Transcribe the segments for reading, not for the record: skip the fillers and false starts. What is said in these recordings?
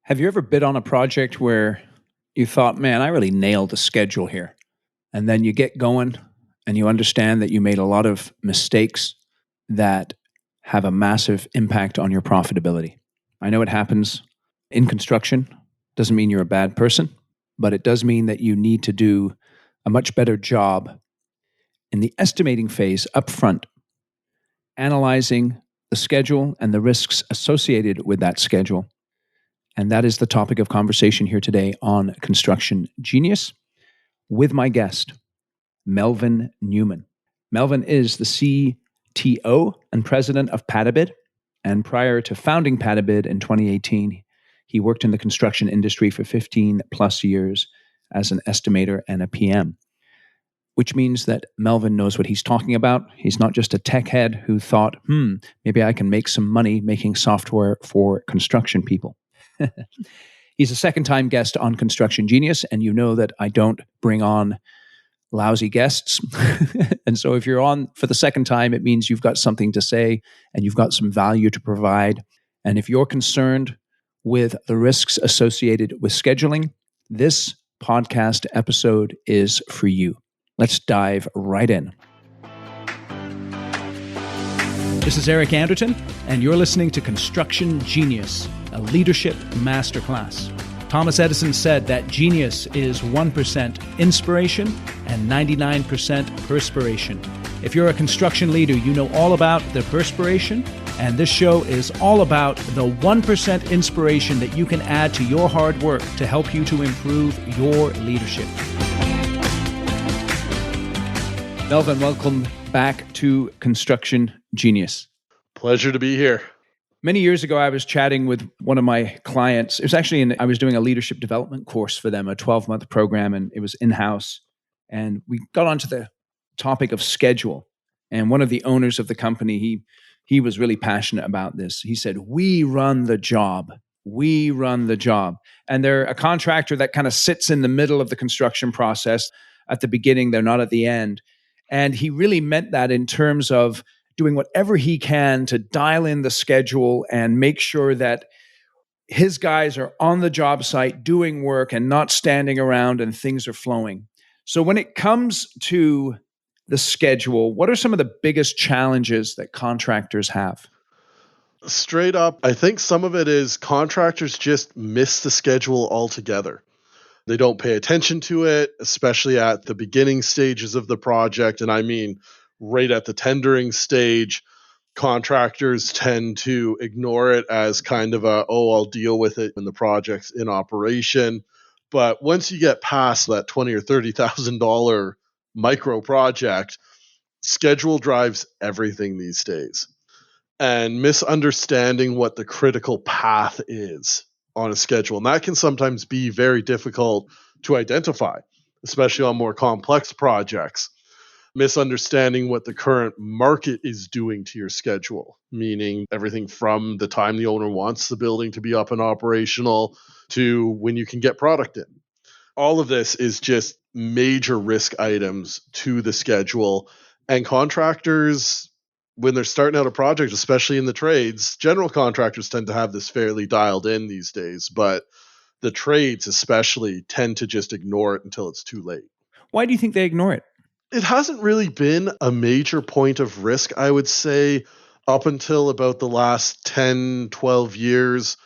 Have you ever bid on a project where you thought, man, I really nailed the schedule here? And then you get going and you understand that you made a lot of mistakes that have a massive impact on your profitability. I know it happens in construction. Doesn't mean you're a bad person, but it does mean that you need to do a much better job in the estimating phase up front, analyzing the schedule and the risks associated with that schedule. And that is the topic of conversation here today on Construction Genius with my guest, Melvin Newman. Melvin is the CTO and president of Patabid. And prior to founding Patabid in 2018, he worked in the construction industry for 15 plus years as an estimator and a PM, which means that Melvin knows what he's talking about. He's not just a tech head who thought, maybe I can make some money making software for construction people. He's a second-time guest on Construction Genius, and you know that I don't bring on lousy guests. And so if you're on for the second time, it means you've got something to say and you've got some value to provide. And if you're concerned with the risks associated with scheduling, this podcast episode is for you. Let's dive right in. This is Eric Anderton, and you're listening to Construction Genius, a leadership masterclass. Thomas Edison said that genius is 1% inspiration and 99% perspiration. If you're a construction leader, you know all about the perspiration, and this show is all about the 1% inspiration that you can add to your hard work to help you to improve your leadership. Melvin, welcome back to Construction Genius. Pleasure to be here. Many years ago, I was chatting with one of my clients. It was actually, I was doing a leadership development course for them, a 12-month program, and it was in-house. And we got onto the topic of schedule. And one of the owners of the company, he was really passionate about this. He said, we run the job. We run the job. And they're a contractor that kind of sits in the middle of the construction process. At the beginning, they're not at the end. And he really meant that in terms of doing whatever he can to dial in the schedule and make sure that his guys are on the job site doing work and not standing around and things are flowing. So when it comes to the schedule, what are some of the biggest challenges that contractors have? Straight up, I think some of it is contractors just miss the schedule altogether. They don't pay attention to it, especially at the beginning stages of the project. And I mean, right at the tendering stage, contractors tend to ignore it as kind of I'll deal with it when the project's in operation. But once you get past that $20,000 or $30,000 micro project, schedule drives everything these days. And misunderstanding what the critical path is on a schedule. And that can sometimes be very difficult to identify, especially on more complex projects. Misunderstanding what the current market is doing to your schedule, meaning everything from the time the owner wants the building to be up and operational to when you can get product in. All of this is just major risk items to the schedule. And contractors, when they're starting out a project, especially in the trades, general contractors tend to have this fairly dialed in these days, but the trades especially tend to just ignore it until it's too late. Why do you think they ignore it? It hasn't really been a major point of risk, I would say, up until about the last 10, 12 years,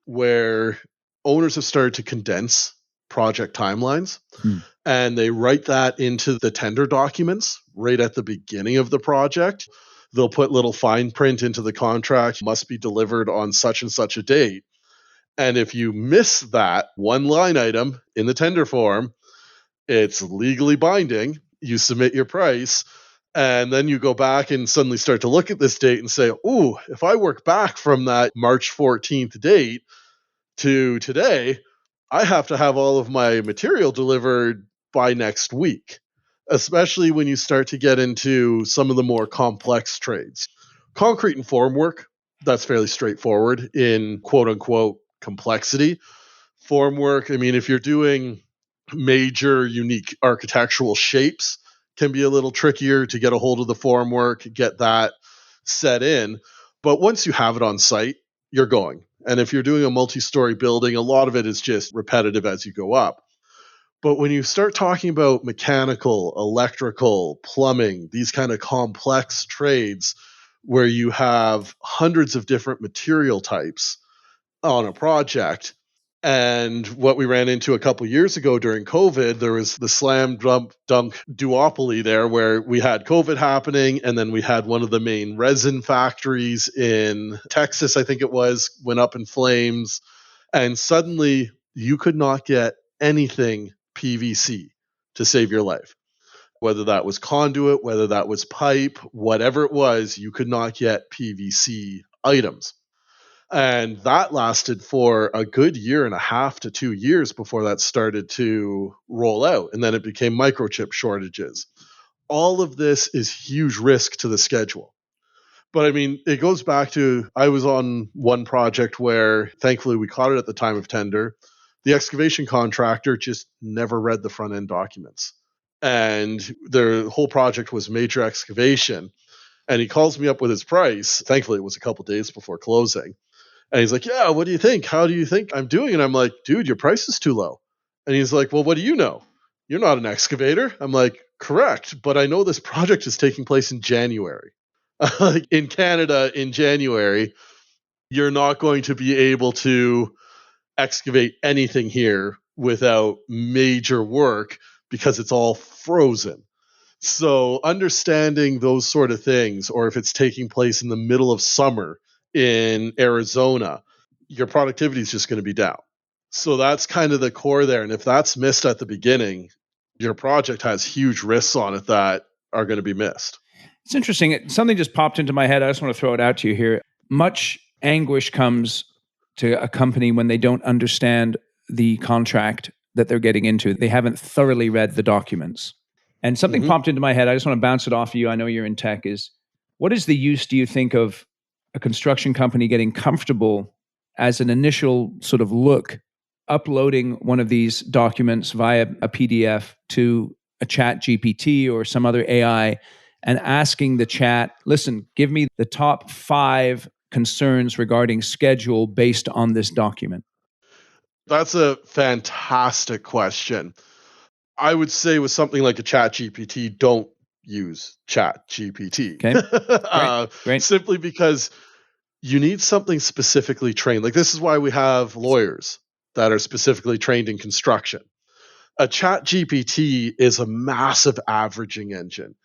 where owners have started to condense project timelines. And they write that into the tender documents right at the beginning of the project. They'll put little fine print into the contract, must be delivered on such and such a date. And if you miss that one line item in the tender form, it's legally binding. You submit your price, and then you go back and suddenly start to look at this date and say, ooh, if I work back from that March 14th date to today, I have to have all of my material delivered by next week, especially when you start to get into some of the more complex trades. Concrete and formwork, that's fairly straightforward in quote-unquote complexity. Formwork, I mean, if you're doing major unique architectural shapes, can be a little trickier to get a hold of the formwork, get that set in. But once you have it on site, you're going. And if you're doing a multi-story building, a lot of it is just repetitive as you go up. But when you start talking about mechanical, electrical, plumbing, these kind of complex trades where you have hundreds of different material types on a project, and what we ran into a couple years ago during COVID, there was the slam dunk duopoly there where we had COVID happening, and then we had one of the main resin factories in Texas, I think it was, went up in flames. And suddenly you could not get anything PVC to save your life. Whether that was conduit, whether that was pipe, whatever it was, you could not get PVC items. And that lasted for a good year and a half to 2 years before that started to roll out. And then it became microchip shortages. All of this is huge risk to the schedule. But I mean, it goes back to I was on one project where thankfully we caught it at the time of tender. The excavation contractor just never read the front end documents. And the whole project was major excavation. And he calls me up with his price. Thankfully, it was a couple days before closing. And he's like, yeah, what do you think? How do you think I'm doing? And I'm like, dude, your price is too low. And he's like, well, what do you know? You're not an excavator. I'm like, correct. But I know this project is taking place in January. In Canada, in January, you're not going to be able to excavate anything here without major work because it's all frozen. So understanding those sort of things, or if it's taking place in the middle of summer in Arizona, your productivity is just going to be down. So that's kind of the core there. And if that's missed at the beginning, your project has huge risks on it that are going to be missed. It's interesting. Something just popped into my head. I just want to throw it out to you here. Much anguish comes to a company when they don't understand the contract that they're getting into. They haven't thoroughly read the documents. And something popped into my head. I just want to bounce it off of you. I know you're in tech. Is what is the use, do you think, of a construction company getting comfortable as an initial sort of look, uploading one of these documents via a PDF to a chat GPT or some other AI and asking the chat, listen, give me the top 5 concerns regarding schedule based on this document? That's a fantastic question. I would say with something like a chat GPT, don't use chat GPT. Okay. Great. Simply because you need something specifically trained. Like this is why we have lawyers that are specifically trained in construction. A chat GPT is a massive averaging engine.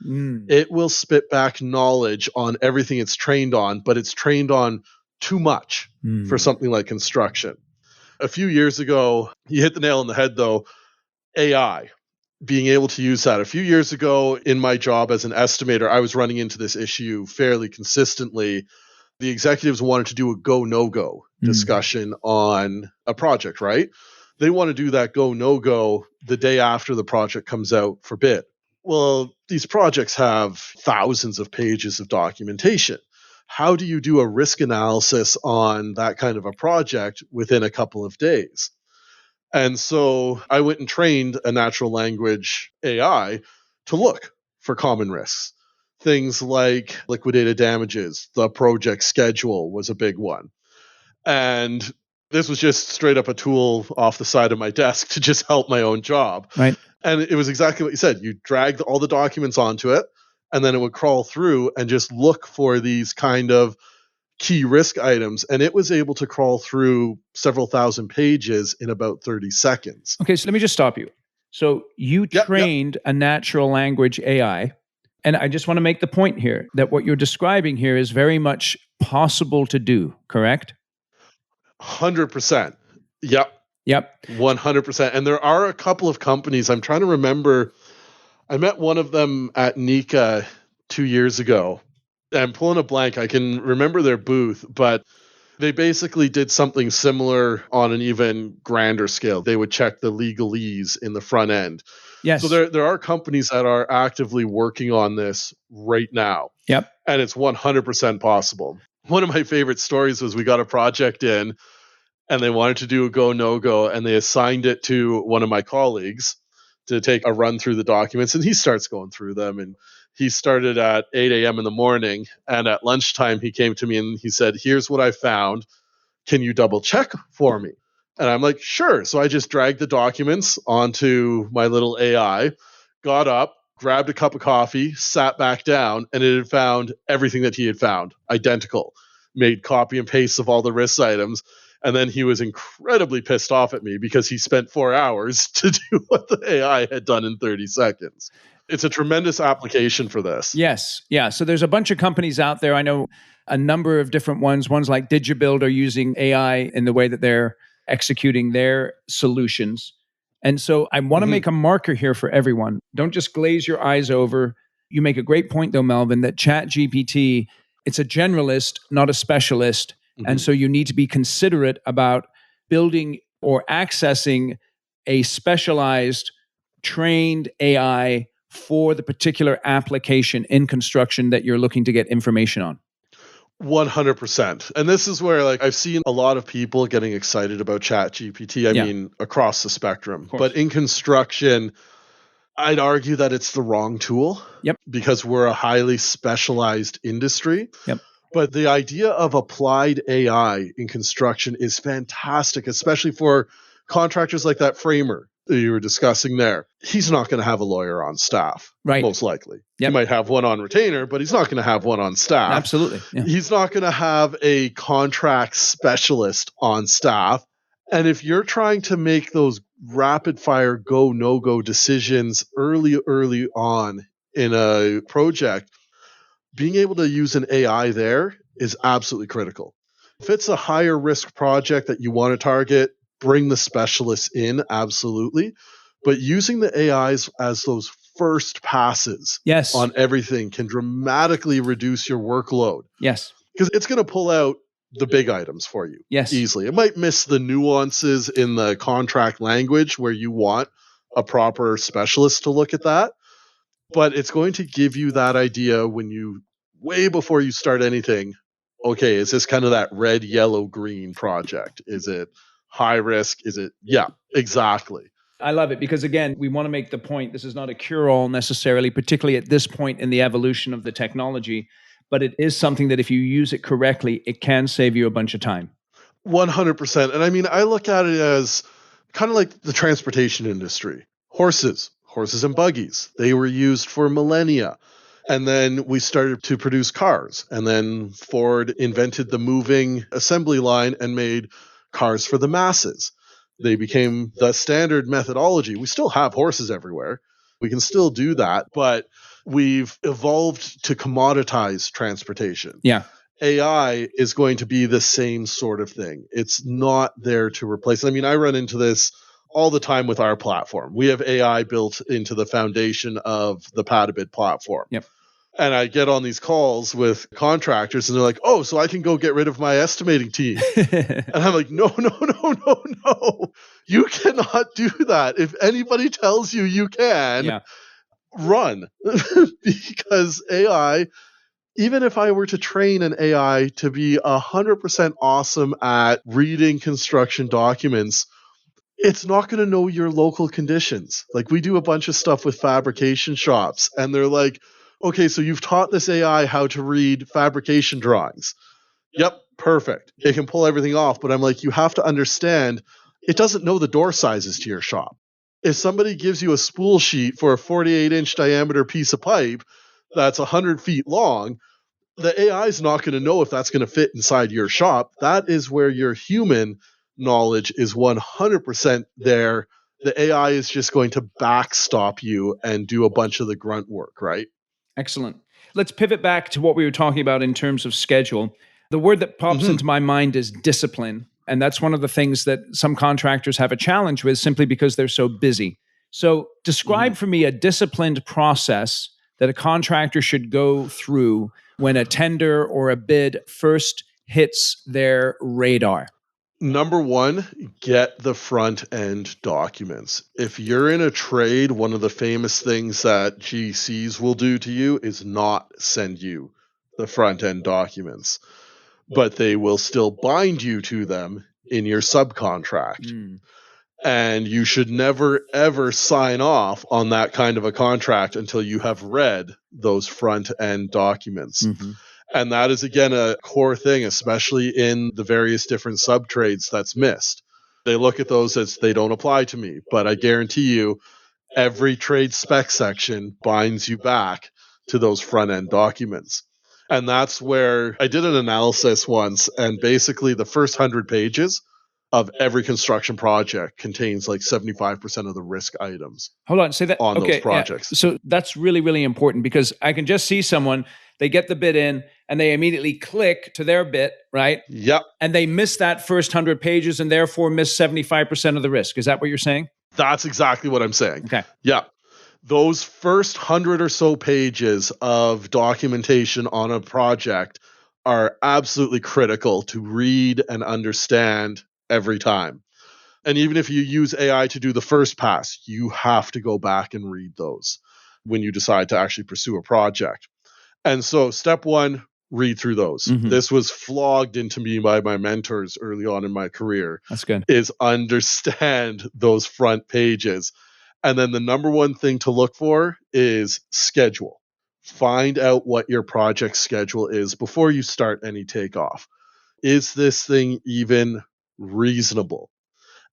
It will spit back knowledge on everything it's trained on, but it's trained on too much for something like construction. A few years ago, you hit the nail on the head though, AI. Being able to use that. A few years ago in my job as an estimator, I was running into this issue fairly consistently. The executives wanted to do a go, no go discussion on a project, right? They want to do that go, no go the day after the project comes out for bid. Well, these projects have thousands of pages of documentation. How do you do a risk analysis on that kind of a project within a couple of days? And so I went and trained a natural language AI to look for common risks. Things like liquidated damages, the project schedule was a big one. And this was just straight up a tool off the side of my desk to just help my own job. Right. And it was exactly what you said. You drag all the documents onto it, and then it would crawl through and just look for these kind of key risk items. And it was able to crawl through several thousand pages in about 30 seconds. Okay, so let me just stop you. So you trained a natural language AI. And I just want to make the point here that what you're describing here is very much possible to do, correct? 100%. Yep. 100%. And there are a couple of companies, I'm trying to remember, I met one of them at NECA 2 years ago. I'm pulling a blank. I can remember their booth, but they basically did something similar on an even grander scale. They would check the legalese in the front end. Yes. So there are companies that are actively working on this right now. Yep. And it's 100% possible. One of my favorite stories was we got a project in and they wanted to do a go, no go, and they assigned it to one of my colleagues to take a run through the documents. And he starts going through them. And he started at 8 a.m. in the morning. And at lunchtime, he came to me and he said, here's what I found. Can you double check for me? And I'm like, sure. So I just dragged the documents onto my little AI, got up, grabbed a cup of coffee, sat back down, and it had found everything that he had found, identical. Made copy and paste of all the risk items. And then he was incredibly pissed off at me because he spent 4 hours to do what the AI had done in 30 seconds. It's a tremendous application for this. Yes. Yeah. So there's a bunch of companies out there. I know a number of different ones. Ones like DigiBuild are using AI in the way that they're executing their solutions. And so I want to make a marker here for everyone. Don't just glaze your eyes over. You make a great point, though, Melvin, that ChatGPT, it's a generalist, not a specialist. And so you need to be considerate about building or accessing a specialized, trained AI for the particular application in construction that you're looking to get information on. 100%. And this is where I've seen a lot of people getting excited about ChatGPT. I mean, across the spectrum. But in construction, I'd argue that it's the wrong tool. Yep. Because we're a highly specialized industry. Yep. But the idea of applied AI in construction is fantastic, especially for contractors like that framer that you were discussing there. He's not going to have a lawyer on staff, most likely. He might have one on retainer, but he's not going to have one on staff. Absolutely. Yeah. He's not going to have a contract specialist on staff. And if you're trying to make those rapid fire go, no go decisions early on in a project, being able to use an AI there is absolutely critical. If it's a higher risk project that you want to target, bring the specialists in, absolutely. But using the AIs as those first passes on everything can dramatically reduce your workload. Yes. Because it's going to pull out the big items for you easily. It might miss the nuances in the contract language where you want a proper specialist to look at that. But it's going to give you that idea when you, way before you start anything, okay, is this kind of that red, yellow, green project? Is it high risk? Is it? Yeah, exactly. I love it because, again, we want to make the point, this is not a cure-all necessarily, particularly at this point in the evolution of the technology, but it is something that if you use it correctly, it can save you a bunch of time. 100%. And I mean, I look at it as kind of like the transportation industry. Horses and buggies, they were used for millennia. And then we started to produce cars. And then Ford invented the moving assembly line and made cars for the masses. They became the standard methodology. We still have horses everywhere. We can still do that, but we've evolved to commoditize transportation. Yeah. AI is going to be the same sort of thing. It's not there to replace. I mean, I run into this all the time with our platform. We have AI built into the foundation of the Patabid platform. Yep. And I get on these calls with contractors and they're like, oh, so I can go get rid of my estimating team. And I'm like, no. You cannot do that. If anybody tells you you can, run. Because AI, even if I were to train an AI to be 100% awesome at reading construction documents, it's not going to know your local conditions. Like, we do a bunch of stuff with fabrication shops, and they're like, okay, so you've taught this AI how to read fabrication drawings. Yep, perfect. It can pull everything off, but I'm like, you have to understand, it doesn't know the door sizes to your shop. If somebody gives you a spool sheet for a 48-inch diameter piece of pipe that's 100 feet long, the AI is not going to know if that's going to fit inside your shop. That is where your human knowledge is 100% there. The AI is just going to backstop you and do a bunch of the grunt work, right? Excellent. Let's pivot back to what we were talking about in terms of schedule. The word that pops into my mind is discipline. And that's one of the things that some contractors have a challenge with simply because they're so busy. So describe for me a disciplined process that a contractor should go through when a tender or a bid first hits their radar. Number one, get the front end documents. If you're in a trade, one of the famous things that GCs will do to you is not send you the front end documents, but they will still bind you to them in your subcontract. And you should never, ever sign off on that kind of a contract until you have read those front end documents. And that is, again, a core thing, especially in the various different sub-trades that's missed. They look at those as they don't apply to me, but I guarantee you every trade spec section binds you back to those front-end documents. And that's where I did an analysis once, and basically the first 100 pages of every construction project contains like 75% of the risk items. Hold on, say that. On Okay, those projects. Yeah. So that's really, really important because I can just see someone, they get the bid in and they immediately click to their bit, right? Yep. And they miss that first 100 pages and therefore miss 75% of the risk. Is that what you're saying? That's exactly what I'm saying. Okay. Yeah. Those first 100 or so pages of documentation on a project are absolutely critical to read and understand every time. And even if you use AI to do the first pass, you have to go back and read those when you decide to actually pursue a project. And so step one, read through those. Mhm. This was flogged into me by my mentors early on in my career. That's good. Is understand those front pages. And then the number one thing to look for is schedule. Find out what your project schedule is before you start any takeoff. Is this thing even reasonable?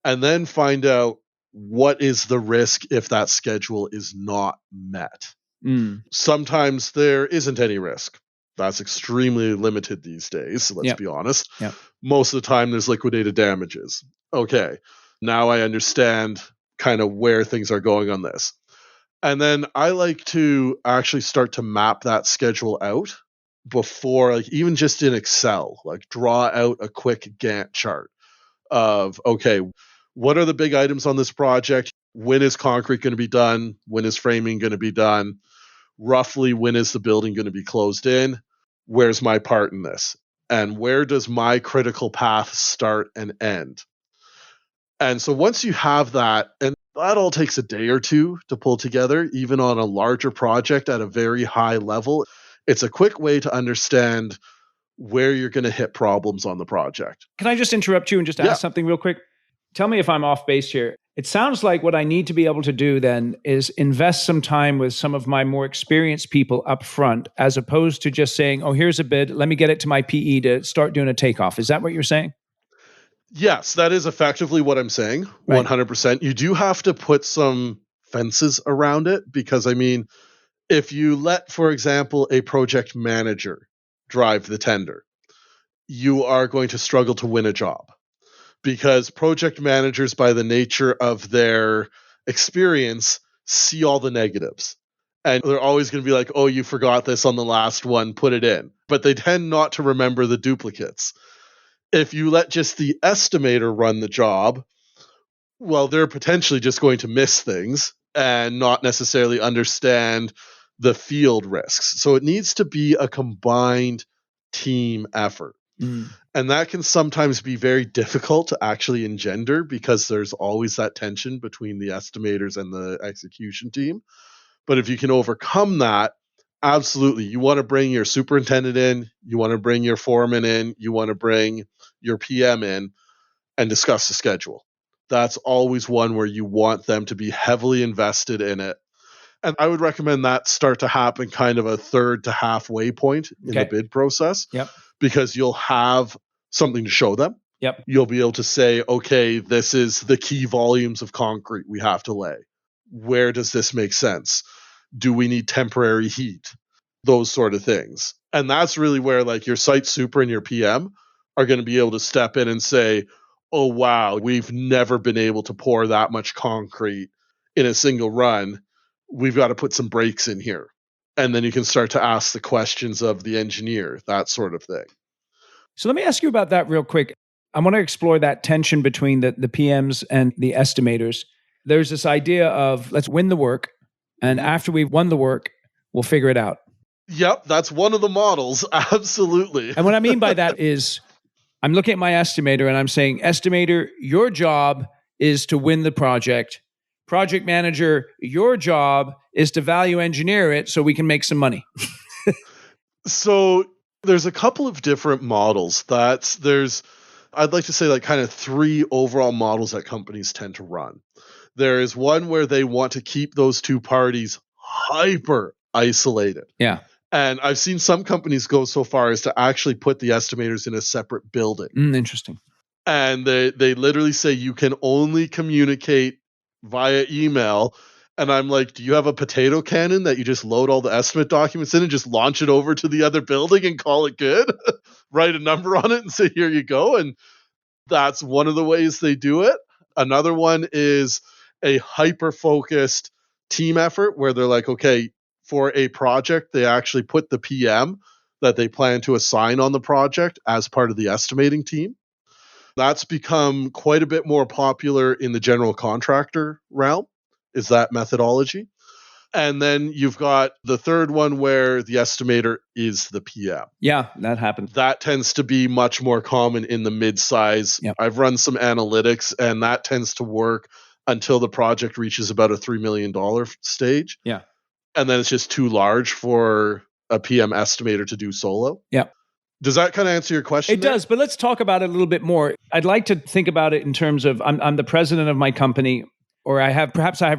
And then find out what is the risk if that schedule is not met. Sometimes there isn't any risk. That's extremely limited these days, let's be honest. Yep. Most of the time there's liquidated damages. Okay, now I understand kind of where things are going on this. And then I like to actually start to map that schedule out before, like even just in Excel, like draw out a quick Gantt chart of, okay, what are the big items on this project? When is concrete going to be done? When is framing going to be done? Roughly when is the building going to be closed in? Where's my part in this? And where does my critical path start and end? And so once you have that, and that all takes a day or two to pull together, even on a larger project at a very high level, it's a quick way to understand where you're going to hit problems on the project. Can I just interrupt you and just ask something real quick? Tell me if I'm off base here. It sounds like what I need to be able to do then is invest some time with some of my more experienced people up front, as opposed to just saying, oh, here's a bid, let me get it to my PE to start doing a takeoff. Is that what you're saying? Yes, that is effectively what I'm saying, 100%. You do have to put some fences around it because, I mean, if you let, for example, a project manager drive the tender, you are going to struggle to win a job because project managers, by the nature of their experience, see all the negatives. And they're always going to be like, oh, you forgot this on the last one, put it in. But they tend not to remember the duplicates. If you let just the estimator run the job, well, they're potentially just going to miss things and not necessarily understand the field risks. So it needs to be a combined team effort. And that can sometimes be very difficult to actually engender because there's always that tension between the estimators and the execution team. But if you can overcome that, absolutely, you want to bring your superintendent in, you want to bring your foreman in, you want to bring your PM in and discuss the schedule. That's always one where you want them to be heavily invested in it. And I would recommend that start to happen kind of a third to halfway point in the bid process. Because you'll have something to show them. You'll be able to say, okay, this is the key volumes of concrete we have to lay. Where does this make sense? Do we need temporary heat? Those sort of things. And that's really where like your site super and your PM are going to be able to step in and say, oh, wow, we've never been able to pour that much concrete in a single run. We've got to put some brakes in here. And then you can start to ask the questions of the engineer, that sort of thing. So let me ask you about that real quick. I want to explore that tension between the PMs and the estimators. There's this idea of let's win the work. And after we've won the work, we'll figure it out. Yep, that's one of the models. Absolutely. And what I mean by that is I'm looking at my estimator and I'm saying, estimator, your job is to win the project. Project manager, your job is to value engineer it so we can make some money. So there's a couple of different models I'd like to say like kind of three overall models that companies tend to run. There is one where they want to keep those two parties hyper isolated. Yeah. And I've seen some companies go so far as to actually put the estimators in a separate building. Interesting. And they literally say you can only communicate via email. And I'm like, do you have a potato cannon that you just load all the estimate documents in and just launch it over to the other building and call it good? Write a number on it and say, here you go. And that's one of the ways they do it. Another one is a hyper-focused team effort where they're like, okay, for a project, they actually put the PM that they plan to assign on the project as part of the estimating team. That's become quite a bit more popular in the general contractor realm, is that methodology. And then you've got the third one where the estimator is the PM. Yeah, that happens. That tends to be much more common in the mid-size. Yep. I've run some analytics, and that tends to work until the project reaches about a $3 million stage. Yeah. And then it's just too large for a PM estimator to do solo. Yeah. Does that kind of answer your question? It does, but let's talk about it a little bit more. I'd like to think about it in terms of I'm the president of my company, or I have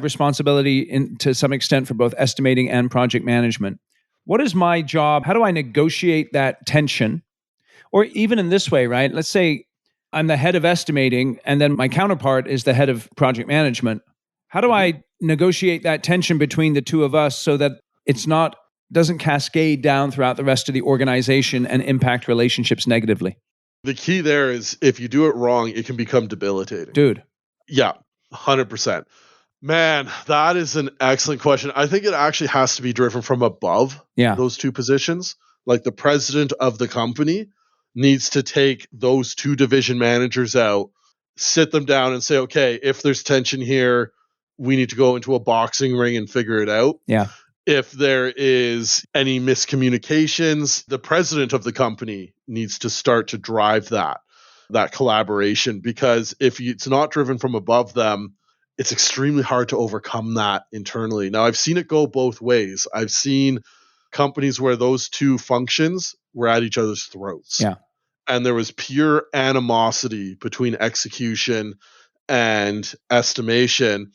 responsibility to some extent for both estimating and project management. What is my job? How do I negotiate that tension? Or even in this way, right? Let's say I'm the head of estimating and then my counterpart is the head of project management. How do I negotiate that tension between the two of us so that it's doesn't cascade down throughout the rest of the organization and impact relationships negatively? The key there is if you do it wrong, it can become debilitating. Dude. Yeah, 100%. Man, that is an excellent question. I think it actually has to be driven from above those two positions. Like the president of the company needs to take those two division managers out, sit them down and say, okay, if there's tension here, we need to go into a boxing ring and figure it out. Yeah. If there is any miscommunications, the president of the company needs to start to drive that collaboration, because if it's not driven from above them, it's extremely hard to overcome that internally. Now, I've seen it go both ways. I've seen companies where those two functions were at each other's throats. Yeah. And there was pure animosity between execution and estimation.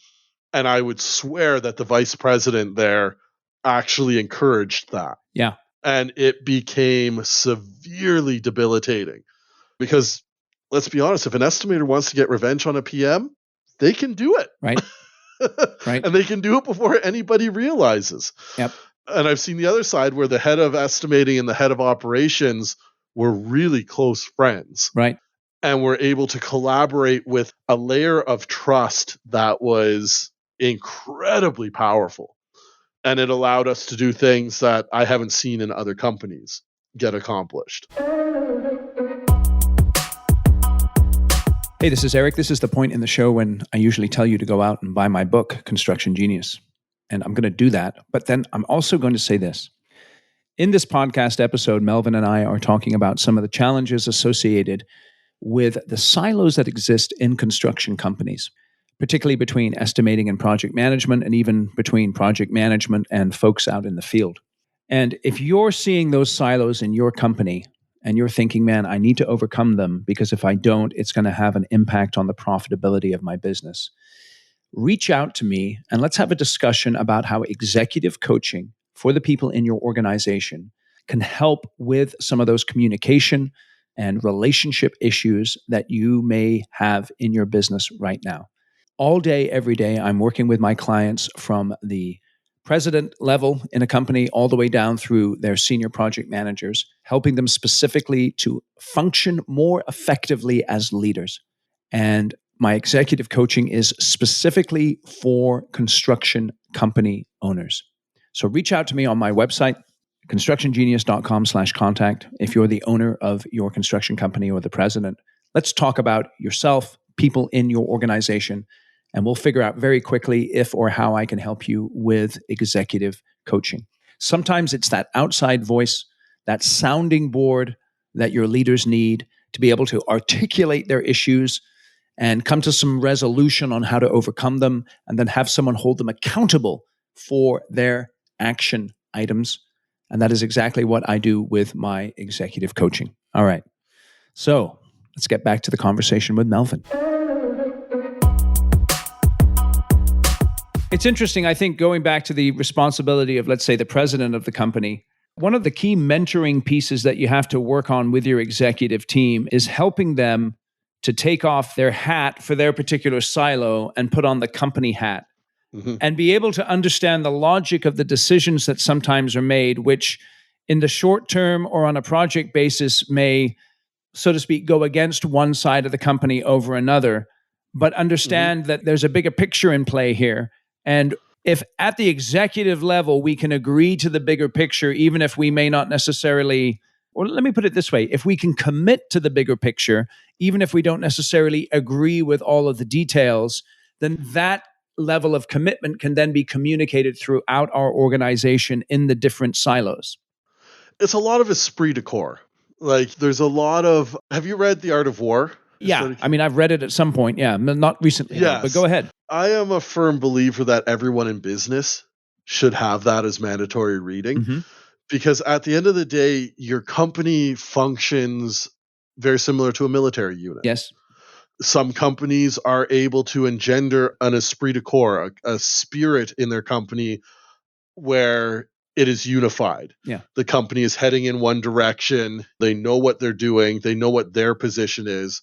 And I would swear that the vice president there actually encouraged that. Yeah. And it became severely debilitating because, let's be honest, if an estimator wants to get revenge on a PM, they can do it. Right. Right. And they can do it before anybody realizes. Yep. And I've seen the other side where the head of estimating and the head of operations were really close friends. Right. And were able to collaborate with a layer of trust that was incredibly powerful. And it allowed us to do things that I haven't seen in other companies get accomplished. Hey, this is Eric. This is the point in the show when I usually tell you to go out and buy my book, Construction Genius. And I'm going to do that. But then I'm also going to say this. In this podcast episode, Melvin and I are talking about some of the challenges associated with the silos that exist in construction companies, particularly between estimating and project management, and even between project management and folks out in the field. And if you're seeing those silos in your company and you're thinking, man, I need to overcome them because if I don't, it's going to have an impact on the profitability of my business, reach out to me and let's have a discussion about how executive coaching for the people in your organization can help with some of those communication and relationship issues that you may have in your business right now. All day, every day, I'm working with my clients from the president level in a company all the way down through their senior project managers, helping them specifically to function more effectively as leaders. And my executive coaching is specifically for construction company owners. So reach out to me on my website, constructiongenius.com/contact. If you're the owner of your construction company or the president, let's talk about yourself, people in your organization, and we'll figure out very quickly if or how I can help you with executive coaching. Sometimes it's that outside voice, that sounding board that your leaders need to be able to articulate their issues and come to some resolution on how to overcome them, and then have someone hold them accountable for their action items. And that is exactly what I do with my executive coaching. All right. So let's get back to the conversation with Melvin. It's interesting, I think, going back to the responsibility of, let's say, the president of the company. One of the key mentoring pieces that you have to work on with your executive team is helping them to take off their hat for their particular silo and put on the company hat Mhm. and be able to understand the logic of the decisions that sometimes are made, which in the short term or on a project basis may, so to speak, go against one side of the company over another, but Mhm. understand that there's a bigger picture in play here. And if at the executive level we can agree to the bigger picture, even if we may not necessarily, or let me put it this way, if we can commit to the bigger picture, even if we don't necessarily agree with all of the details, then that level of commitment can then be communicated throughout our organization in the different silos. It's a lot of esprit de corps. Like, there's a lot of have you read The Art of War? Yeah, I mean, I've read it at some point. Yeah, not recently though, but go Yes. ahead. I am a firm believer that everyone in business should have that as mandatory reading, Mm-hmm. because at the end of the day, your company functions very similar to a military unit. Yes. Some companies are able to engender an esprit de corps, a spirit in their company where it is unified. Yeah. The company is heading in one direction. They know what they're doing. They know what their position is.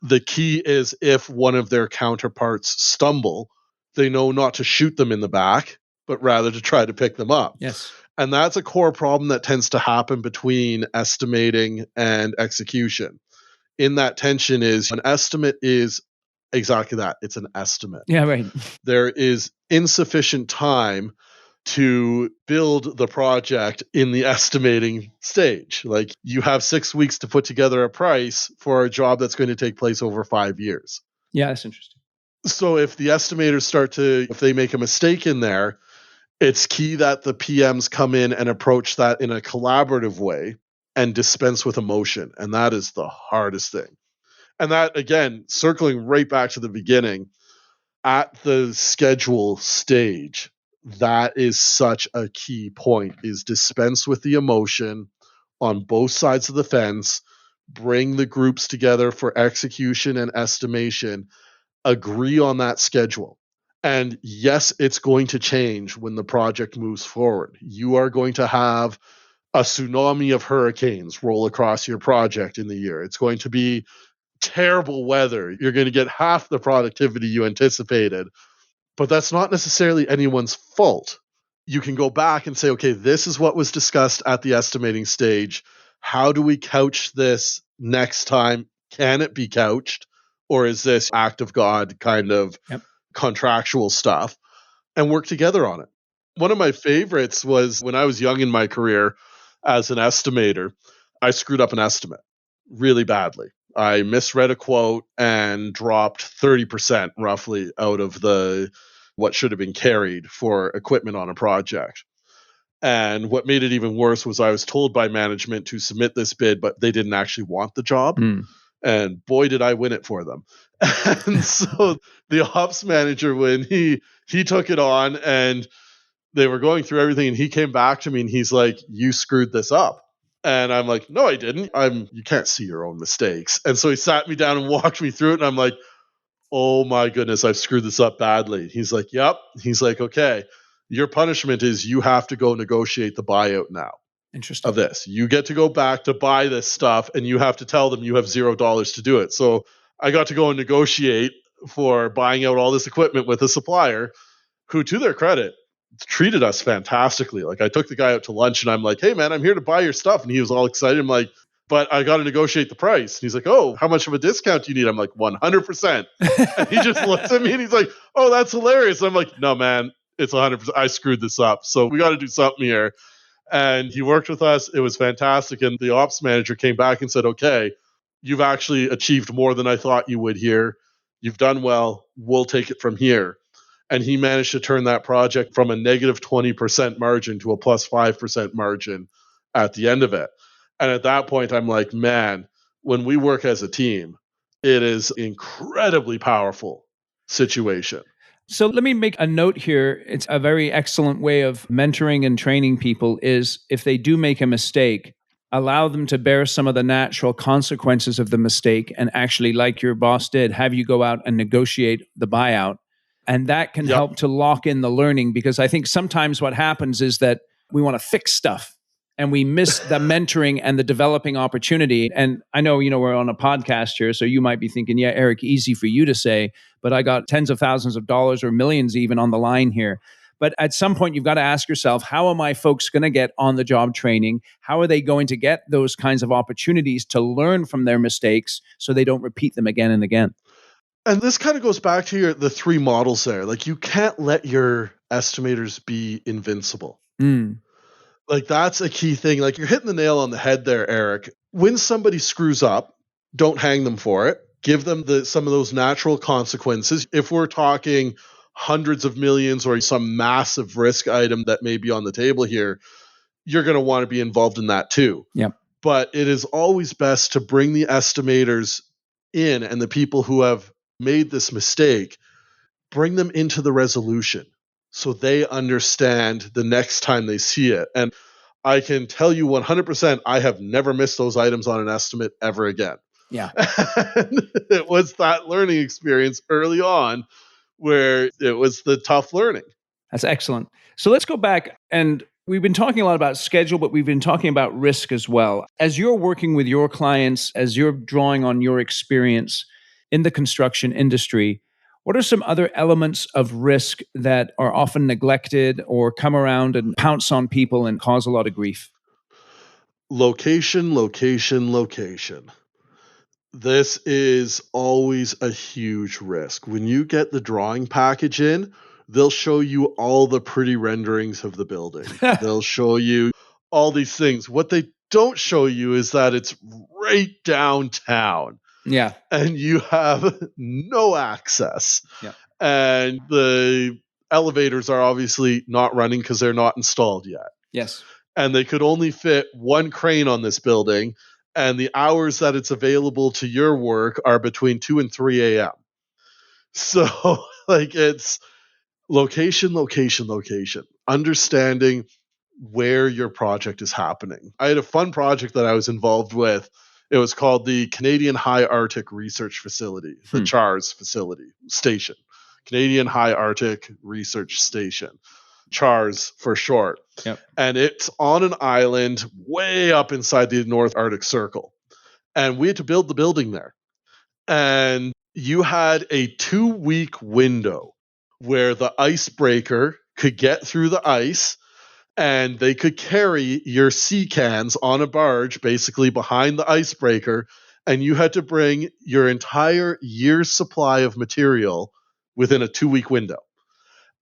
The key is if one of their counterparts stumble, they know not to shoot them in the back, but rather to try to pick them up. Yes. And that's a core problem that tends to happen between estimating and execution. In that tension is an estimate is exactly that. It's an estimate. Yeah, right. There is insufficient time to build the project in the estimating stage. Like, you have 6 weeks to put together a price for a job that's going to take place over 5 years. Yeah, that's interesting. So if the estimators if they make a mistake in there, it's key that the PMs come in and approach that in a collaborative way and dispense with emotion. And that is the hardest thing. And that, again, circling right back to the beginning, at the schedule stage, that is such a key point, is dispense with the emotion on both sides of the fence, bring the groups together for execution and estimation, agree on that schedule. And yes, it's going to change when the project moves forward. You are going to have a tsunami of hurricanes roll across your project in the year. It's going to be terrible weather. You're going to get half the productivity you anticipated, but that's not necessarily anyone's fault. You can go back and say, okay, this is what was discussed at the estimating stage. How do we couch this next time? Can it be couched? Or is this act of God kind of Yep. contractual stuff? And work together on it. One of my favorites was when I was young in my career as an estimator, I screwed up an estimate really badly. I misread a quote and dropped 30% roughly out of the what should have been carried for equipment on a project. And what made it even worse was I was told by management to submit this bid, but they didn't actually want the job. Mm. And boy, did I win it for them. And so the ops manager, when he took it on and they were going through everything, and he came back to me and he's like, "You screwed this up." And I'm like, "No, I didn't. You can't see your own mistakes." And so he sat me down and walked me through it. And I'm like, "Oh my goodness, I've screwed this up badly." He's like, "Yep." He's like, "Okay, your punishment is you have to go negotiate the buyout now Interesting. of this. You get to go back to buy this stuff and you have to tell them you have $0 to do it." So I got to go and negotiate for buying out all this equipment with a supplier who, to their credit, treated us fantastically. Like, I took the guy out to lunch and I'm like, "Hey man, I'm here to buy your stuff." And he was all excited. I'm like, "But I got to negotiate the price." And he's like, "Oh, how much of a discount do you need?" I'm like, 100%. And he just looks at me and he's like, "Oh, that's hilarious." I'm like, "No, man, it's 100%. I screwed this up. So we got to do something here." And he worked with us. It was fantastic. And the ops manager came back and said, "Okay, you've actually achieved more than I thought you would here. You've done well. We'll take it from here." And he managed to turn that project from a negative 20% margin to a plus 5% margin at the end of it. And at that point, I'm like, man, when we work as a team, it is incredibly powerful situation. So let me make a note here. It's a very excellent way of mentoring and training people is if they do make a mistake, allow them to bear some of the natural consequences of the mistake and actually, like your boss did, have you go out and negotiate the buyout. And that can Yep. help to lock in the learning because I think sometimes what happens is that we want to fix stuff. and we miss the mentoring and the developing opportunity. And I know, we're on a podcast here, so you might be thinking, yeah, Eric, easy for you to say, but I got tens of thousands of dollars or millions even on the line here. But at some point, you've got to ask yourself, how are my folks going to get on the job training? How are they going to get those kinds of opportunities to learn from their mistakes so they don't repeat them again and again? And this kind of goes back to the three models there. Like, you can't let your estimators be invincible. Like, that's a key thing. Like, you're hitting the nail on the head there, Eric. When somebody screws up, don't hang them for it. Give them some of those natural consequences. If we're talking hundreds of millions or some massive risk item that may be on the table here, you're going to want to be involved in that too. Yep. But it is always best to bring the estimators in, and the people who have made this mistake, bring them into the resolution so they understand the next time they see it. And I can tell you 100%, I have never missed those items on an estimate ever again. Yeah. And it was that learning experience early on where it was the tough learning. That's excellent. So let's go back, and we've been talking a lot about schedule, but we've been talking about risk as well. As you're working with your clients, as you're drawing on your experience in the construction industry, what are some other elements of risk that are often neglected or come around and pounce on people and cause a lot of grief? Location, location, location. This is always a huge risk. When you get the drawing package in, they'll show you all the pretty renderings of the building. They'll show you all these things. What they don't show you is that it's right downtown. Yeah. And you have no access. Yeah. And the elevators are obviously not running because they're not installed yet. Yes. And they could only fit one crane on this building, and the hours that it's available to your work are between 2 and 3 a.m. So, like, it's location, location, location. Understanding where your project is happening. I had a fun project that I was involved with. It was called the Canadian High Arctic Research Facility, the CHARS facility station. Canadian High Arctic Research Station. CHARS for short. Yep. And it's on an island way up inside the North Arctic Circle. And we had to build the building there. And you had a 2-week window where the icebreaker could get through the ice, and they could carry your sea cans on a barge basically behind the icebreaker, and you had to bring your entire year's supply of material within a 2-week window.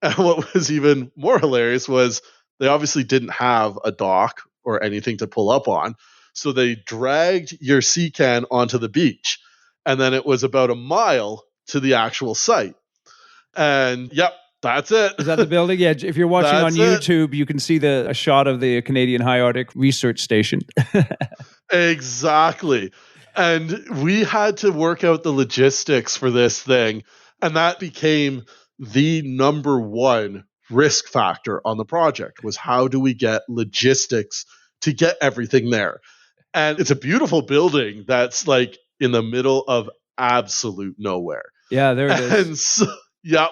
And what was even more hilarious was they obviously didn't have a dock or anything to pull up on. So they dragged your sea can onto the beach. And then it was about a mile to the actual site. And yep, that's it. Is that the building? Yeah. If you're watching on That's YouTube, you can see a shot of the Canadian High Arctic Research Station. Exactly. And we had to work out the logistics for this thing. And that became the number one risk factor on the project, was how do we get logistics to get everything there? And it's a beautiful building that's like in the middle of absolute nowhere. Yeah, there it is. And so, yep.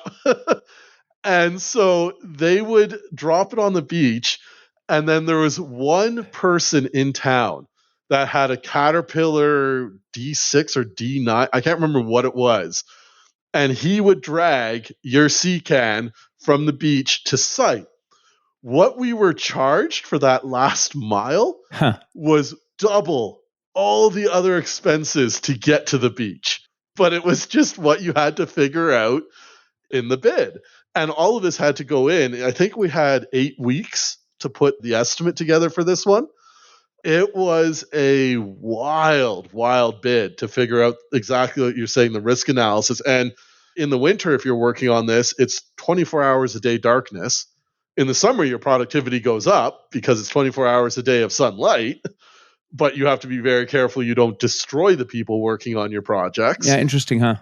And so they would drop it on the beach, and then there was one person in town that had a Caterpillar D6 or D9. I can't remember what it was. And he would drag your sea can from the beach to site. What we were charged for that last mile was double all the other expenses to get to the beach. But it was just what you had to figure out in the bid. And all of this had to go in. I think we had 8 weeks to put the estimate together for this one. It was a wild, wild bid to figure out exactly what you're saying, the risk analysis. And in the winter, if you're working on this, it's 24 hours a day darkness. In the summer, your productivity goes up because it's 24 hours a day of sunlight. But you have to be very careful you don't destroy the people working on your projects. Yeah, interesting, huh?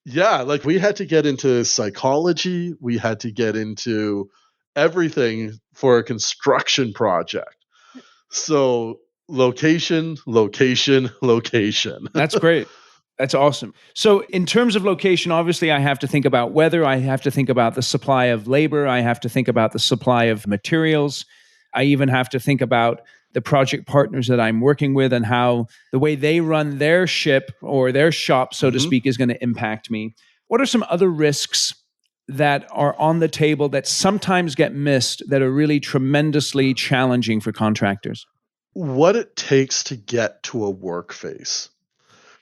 Yeah, like we had to get into psychology. We had to get into everything for a construction project. So location, location, location. That's great. That's awesome. So in terms of location, obviously I have to think about weather. I have to think about the supply of labor. I have to think about the supply of materials. I even have to think about the project partners that I'm working with and how the way they run their ship or their shop, so to speak, is going to impact me. What are some other risks that are on the table that sometimes get missed that are really tremendously challenging for contractors? What it takes to get to a work phase.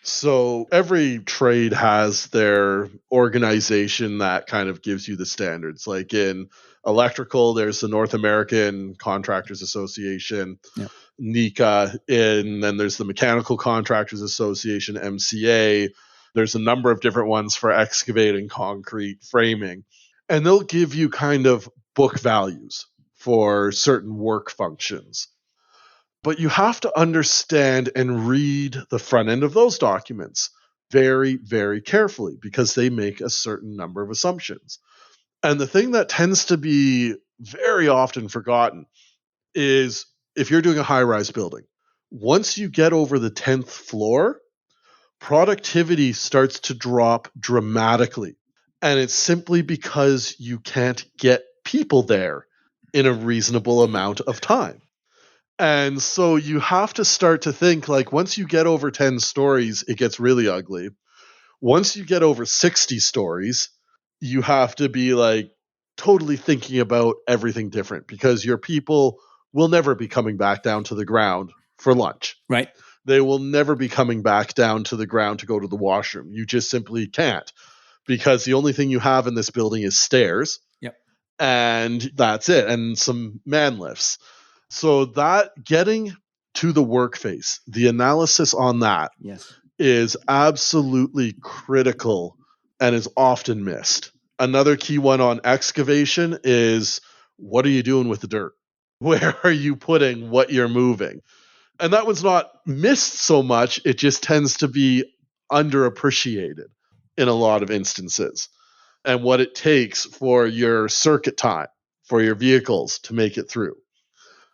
So every trade has their organization that kind of gives you the standards. Like in electrical, there's the North American Contractors Association, Yep. NECA, and then there's the Mechanical Contractors Association, MCA. There's a number of different ones for excavating, concrete, framing. And they'll give you kind of book values for certain work functions. But you have to understand and read the front end of those documents very, very carefully because they make a certain number of assumptions. And the thing that tends to be very often forgotten is if you're doing a high rise building, once you get over the 10th floor, productivity starts to drop dramatically. And it's simply because you can't get people there in a reasonable amount of time. And so you have to start to think like once you get over 10 stories, it gets really ugly. Once you get over 60 stories, you have to be like totally thinking about everything different because your people will never be coming back down to the ground for lunch. Right. They will never be coming back down to the ground to go to the washroom. You just simply can't because the only thing you have in this building is stairs. Yep. And that's it. And some man lifts. So that getting to the work phase, the analysis on that is absolutely critical and is often missed. Another key one on excavation is what are you doing with the dirt? Where are you putting what you're moving? And that one's not missed so much. It just tends to be underappreciated in a lot of instances. And what it takes for your circuit time, for your vehicles to make it through.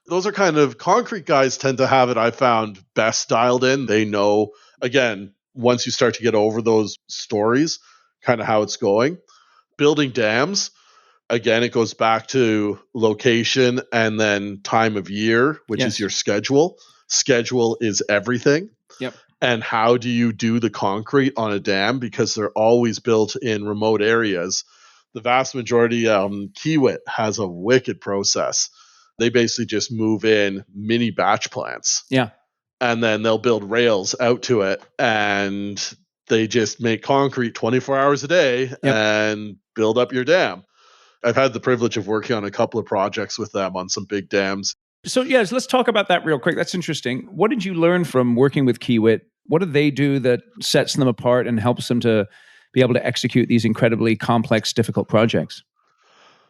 Those are kind of concrete guys tend to have it, I found, best dialed in. They know, again, once you start to get over those stories, kind of how it's going. Building dams, again, it goes back to location and then time of year, which is your schedule. Schedule is everything. Yep. And how do you do the concrete on a dam? Because they're always built in remote areas. The vast majority, Kiewit has a wicked process. They basically just move in mini batch plants. Yeah. And then they'll build rails out to it. And they just make concrete 24 hours a day and build up your dam. I've had the privilege of working on a couple of projects with them on some big dams. So, yes, let's talk about that real quick. That's interesting. What did you learn from working with Kiewit? What do they do that sets them apart and helps them to be able to execute these incredibly complex, difficult projects?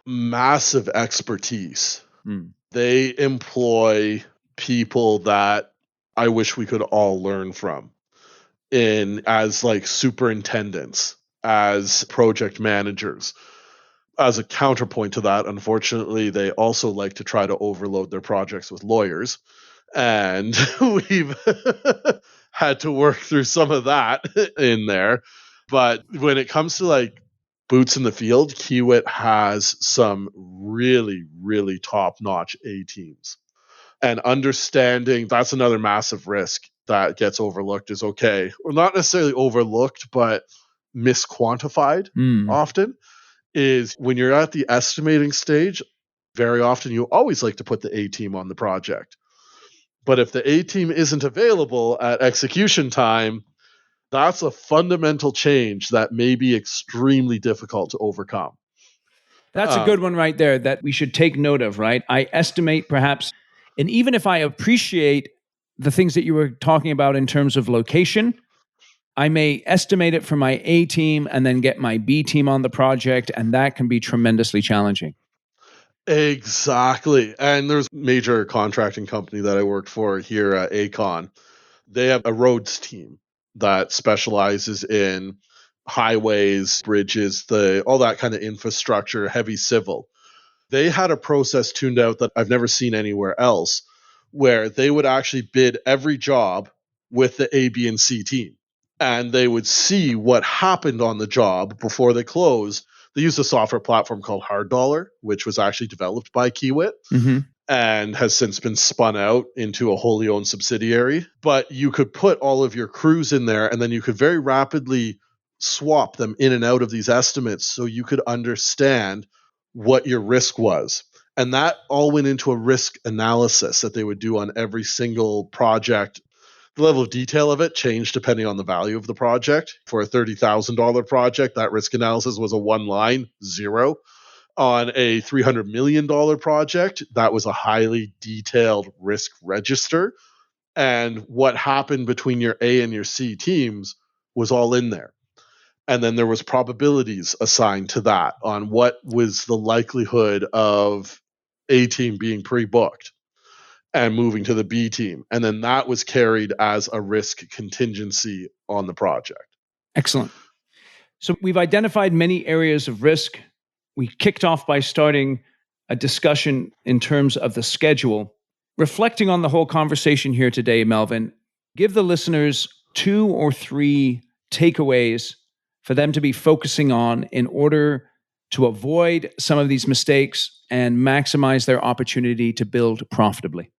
Massive expertise. They employ people that I wish we could all learn from as like superintendents, as project managers. As a counterpoint to that, unfortunately, they also like to try to overload their projects with lawyers. And we've had to work through some of that in there. But when it comes to like boots in the field, Kiewit has some really, really top-notch A teams. And understanding that's another massive risk that gets overlooked is okay. Or not necessarily overlooked, but misquantified often. Is when you're at the estimating stage, very often you always like to put the A team on the project. But if the A team isn't available at execution time, that's a fundamental change that may be extremely difficult to overcome. That's a good one right there that we should take note of, right? I estimate perhaps, and even if I appreciate the things that you were talking about in terms of location, I may estimate it for my A team and then get my B team on the project, and that can be tremendously challenging. Exactly. And there's a major contracting company that I worked for here at Acon. They have a roads team that specializes in highways, bridges, all that kind of infrastructure, heavy civil. They had a process tuned out that I've never seen anywhere else where they would actually bid every job with the A, B, and C team. And they would see what happened on the job before they closed. They used a software platform called Hard Dollar, which was actually developed by Kiewit. and has since been spun out into a wholly owned subsidiary. But you could put all of your crews in there, and then you could very rapidly swap them in and out of these estimates so you could understand what your risk was. And that all went into a risk analysis that they would do on every single project. The level of detail of it changed depending on the value of the project. For a $30,000 project, that risk analysis was a one line, zero. On a $300 million project, that was a highly detailed risk register. And what happened between your A and your C teams was all in there. And then there was probabilities assigned to that on what was the likelihood of A team being pre-booked and moving to the B team. And then that was carried as a risk contingency on the project. Excellent. So we've identified many areas of risk. We kicked off by starting a discussion in terms of the schedule. Reflecting on the whole conversation here today, Melvin, give the listeners 2 or 3 takeaways for them to be focusing on in order to avoid some of these mistakes and maximize their opportunity to build profitably.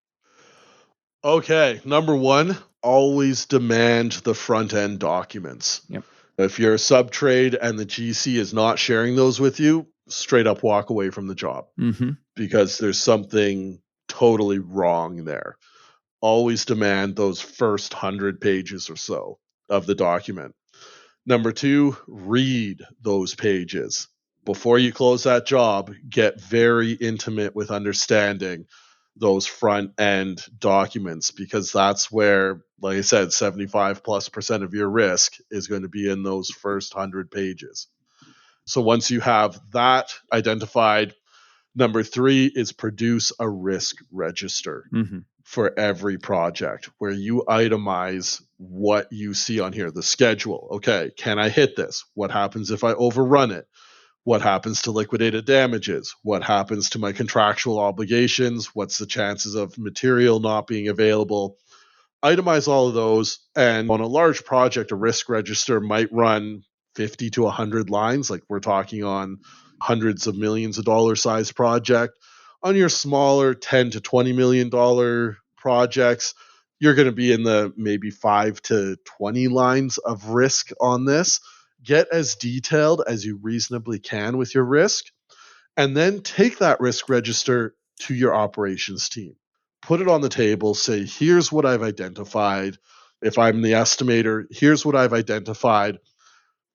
Okay, number 1, always demand the front end documents. Yep. If you're a sub trade and the GC is not sharing those with you, straight up walk away from the job because there's something totally wrong there. Always demand those first 100 pages or so of the document. Number 2, read those pages. Before you close that job, get very intimate with understanding those front end documents because that's where, like I said, 75+% of your risk is going to be in those first 100 pages. So once you have that identified, number 3 is produce a risk register for every project where you itemize what you see on here, the schedule. Okay, can I hit this? What happens if I overrun it? What happens to liquidated damages? What happens to my contractual obligations? What's the chances of material not being available? Itemize all of those. And on a large project, a risk register might run 50 to 100 lines. Like we're talking on hundreds of millions of dollars size project. On your smaller 10 to $20 million projects, you're going to be in the maybe 5 to 20 lines of risk on this. Get as detailed as you reasonably can with your risk, and then take that risk register to your operations team. Put it on the table, say, here's what I've identified. If I'm the estimator, here's what I've identified.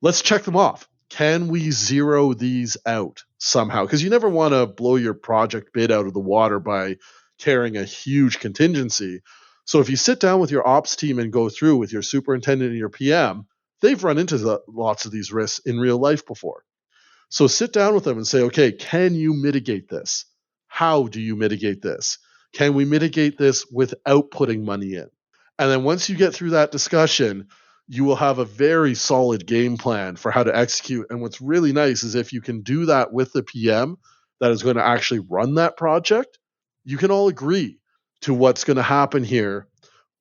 Let's check them off. Can we zero these out somehow? Because you never want to blow your project bid out of the water by carrying a huge contingency. So if you sit down with your ops team and go through with your superintendent and your PM, they've run into lots of these risks in real life before. So sit down with them and say, okay, can you mitigate this? How do you mitigate this? Can we mitigate this without putting money in? And then once you get through that discussion, you will have a very solid game plan for how to execute. And what's really nice is if you can do that with the PM that is going to actually run that project, you can all agree to what's going to happen here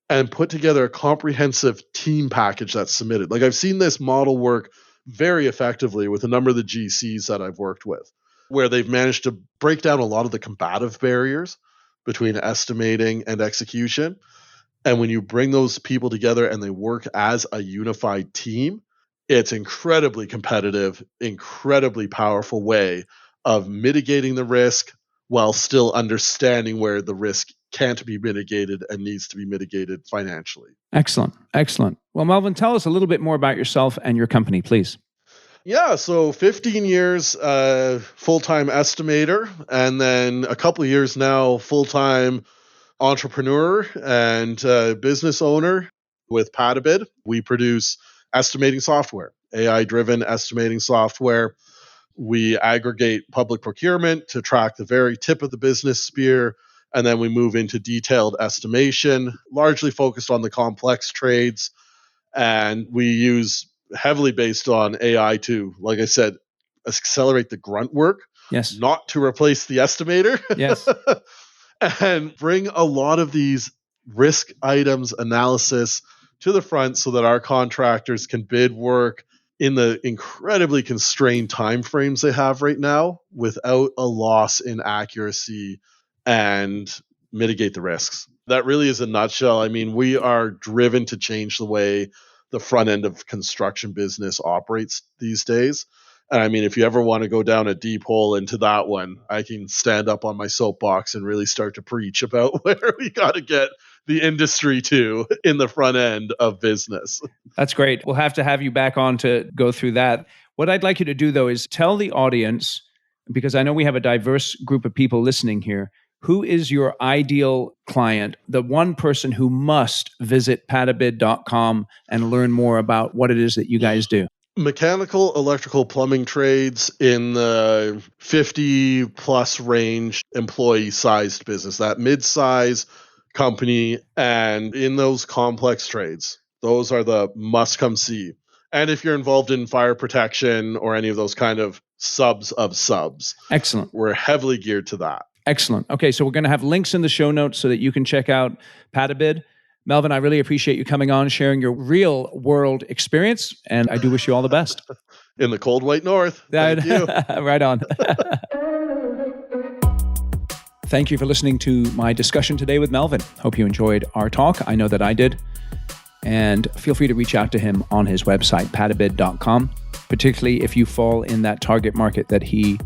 and put together a comprehensive team package that's submitted. Like I've seen this model work very effectively with a number of the GCs that I've worked with, where they've managed to break down a lot of the combative barriers between estimating and execution. And when you bring those people together and they work as a unified team, it's incredibly competitive, incredibly powerful way of mitigating the risk while still understanding where the risk can't be mitigated and needs to be mitigated financially. Excellent. Excellent. Well, Melvin, tell us a little bit more about yourself and your company, please. Yeah, so 15 years full-time estimator, and then a couple of years now full-time entrepreneur and business owner with Patabid. We produce estimating software, AI-driven estimating software. We aggregate public procurement to track the very tip of the business spear, and then we move into detailed estimation, largely focused on the complex trades. And we use heavily based on AI to, like I said, accelerate the grunt work, Yes. not to replace the estimator. Yes. And bring a lot of these risk items analysis to the front so that our contractors can bid work in the incredibly constrained timeframes they have right now without a loss in accuracy and mitigate the risks. That really is a nutshell. I mean, we are driven to change the way the front end of construction business operates these days. And I mean, if you ever want to go down a deep hole into that one, I can stand up on my soapbox and really start to preach about where we got to get the industry to in the front end of business. That's great. We'll have to have you back on to go through that. What I'd like you to do, though, is tell the audience, because I know we have a diverse group of people listening here, who is your ideal client, the one person who must visit patabid.com and learn more about what it is that you guys do? Mechanical, electrical, plumbing trades in the 50 plus range employee sized business, that mid-size company, and in those complex trades. Those are the must come see. And if you're involved in fire protection or any of those kind of subs of subs. Excellent. We're heavily geared to that. Excellent. Okay, so we're going to have links in the show notes so that you can check out Patabid. Melvin, I really appreciate you coming on, sharing your real world experience, and I do wish you all the best. In the cold white north. Thank you. Right on. Thank you for listening to my discussion today with Melvin. Hope you enjoyed our talk. I know that I did. And feel free to reach out to him on his website, patabid.com, particularly if you fall in that target market that he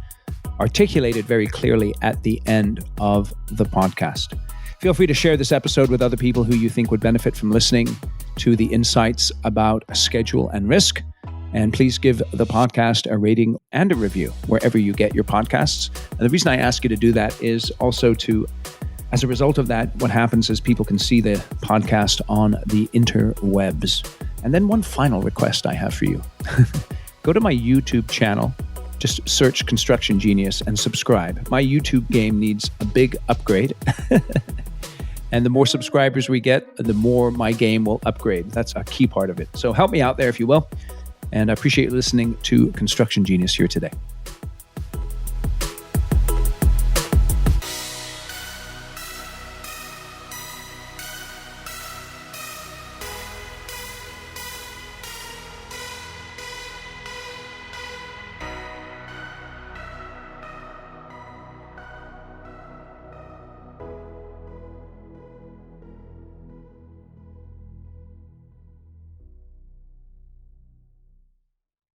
articulated very clearly at the end of the podcast. Feel free to share this episode with other people who you think would benefit from listening to the insights about schedule and risk. And please give the podcast a rating and a review wherever you get your podcasts. And the reason I ask you to do that is also to, as a result of that, what happens is people can see the podcast on the interwebs. And then one final request I have for you. Go to my YouTube channel. Just search Construction Genius and subscribe. My YouTube game needs a big upgrade. And the more subscribers we get, the more my game will upgrade. That's a key part of it. So help me out there if you will. And I appreciate you listening to Construction Genius here today.